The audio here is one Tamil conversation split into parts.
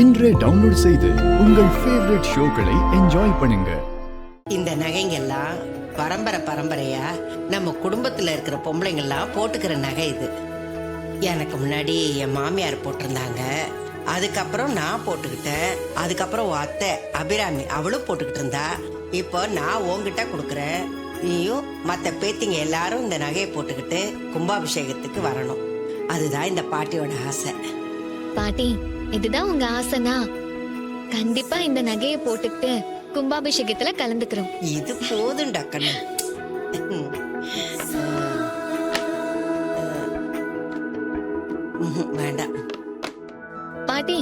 இன்றே டவுன்லோட் செய்து உங்கள் ஃபேவரட் ஷோக்களை என்ஜாய் பண்ணுங்க. இந்த நகைங்கெல்லாம் பரம்பரையா நம்ம குடும்பத்துல இருக்கிற பொம்பளைங்கெல்லாம் போட்டுக்கிற நகை இது. எனக்கு முன்னாடி என் மாமியார் போட்டிருந்தாங்க, அதுக்கப்புறம் நான் போட்டுக்கிட்டேன், அதுக்கப்புறம் அத்தை அபிராமி அவளும் போட்டுக்கிட்டு இருந்தா. இப்போ நான் உங்ககிட்ட கொடுக்குறேன், நீயும் மற்ற பேத்திங்க எல்லாரும் இந்த நகையை போட்டுக்கிட்டு கும்பாபிஷேகத்துக்கு வரணும். அதுதான் இந்த பாட்டியோட ஆசை. பாட்டி, இதுதான் உங்க ஆசைனா கண்டிப்பா இந்த நகையை போட்டுக்கிட்டு கும்பாபிஷேகத்துல கலந்துக்கிறோம். இது போதும் டக்கண்ணு. வேண்டாம் பாட்டி,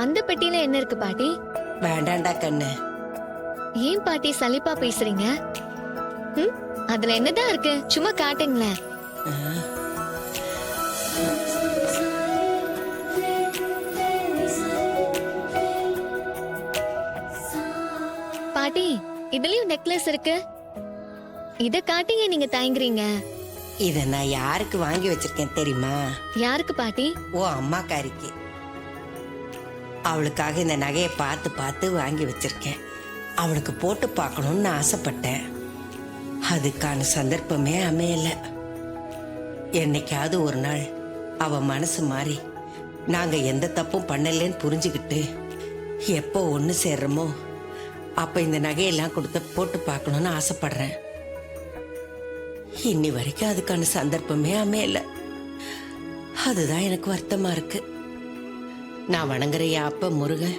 அந்த பெட்டியில என்ன இருக்கு பாட்டி? வேண்டாண்டா கண்ணு. ஏன் பாட்டி சலிப்பா பேசுறீங்க? அதுல என்னதான் இருக்கு, சும்மா காட்டுங்களேன். பாட்டி, இதுலயும் நெக்லஸ் இருக்கு. இத காட்டிங்க நீங்க தயங்குறீங்க. இத நான் யாருக்கு வாங்கி வச்சிருக்கேன் தெரியுமா? யாருக்கு பாட்டி? ஓ அம்மாக்காரிக்கு. அவளுக்காக இந்த நகையை பார்த்து பார்த்து வாங்கி வச்சிருக்கேன். அவளுக்கு போட்டு பார்க்கணும்னு ஆசைப்பட்டேன். அதுக்கான சந்தர்ப்பமே அமையல. என்னைக்காவது ஒரு நாள் அவ மனசு மாறி நாங்க எந்த தப்பும் பண்ணலன்னு புரிஞ்சுக்கிட்டு எப்போ ஒன்று சேர்றோமோ அப்ப இந்த நகையெல்லாம் கொடுத்து போட்டு பார்க்கணும்னு ஆசைப்படுறேன். இன்னி வரைக்கும் அதுக்கான சந்தர்ப்பமே அமையல. அதுதான் எனக்கு வருத்தமா இருக்கு. நான் வணங்குற அப்ப முருகன்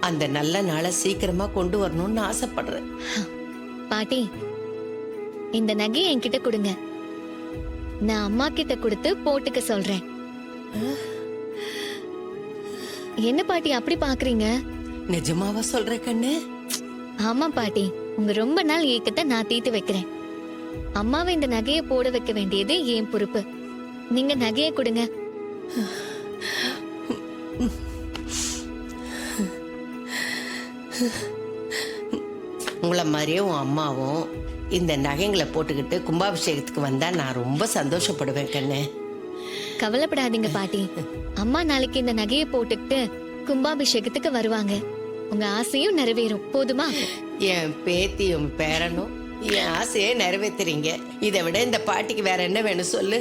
அந்த நல்ல நாளை சீக்கிரமா கொண்டு வரணும்னு ஆசைப்படுறேன். பாட்டி, இந்த நகையை என்கிட்ட கொடுங்க, நான் அம்மா கிட்ட கொடுத்து போட்டுக்க சொல்றேன். என்ன பாட்டி அப்படி பாக்குறீங்க? நிஜமாவா சொல்ற கண்ணு? ஆமா பாட்டி, உங்க ரொம்ப நாள் ஏக்கத்தை நான் தீர்த்து வைக்கிறேன். அம்மாவை இந்த நகையை போட வைக்க வேண்டியது என் பொறுப்பு. நீங்க நகையை கொடுங்க. உங்களை மாதிரியே உன் அம்மாவும் இந்த நகைங்களை போட்டுக்கிட்டு கும்பாபிஷேகத்துக்கு வந்தா நான் ரொம்ப சந்தோஷப்படுவேன் கண்ணு. கவலைப்படாதீங்க பாட்டி, அம்மா நாளைக்கு இந்த நகையை போட்டுக்கிட்டு கும்பாபிஷேகத்துக்கு வருவாங்க. உங்க ஆசையும் நிறைவேறும். போதுமா? என் பேத்தியும் பேரனும் என் ஆசையை நிறைவேற்றுறீங்க. இதை விட இந்த பாட்டிக்கு வேற என்ன வேணும் சொல்லு?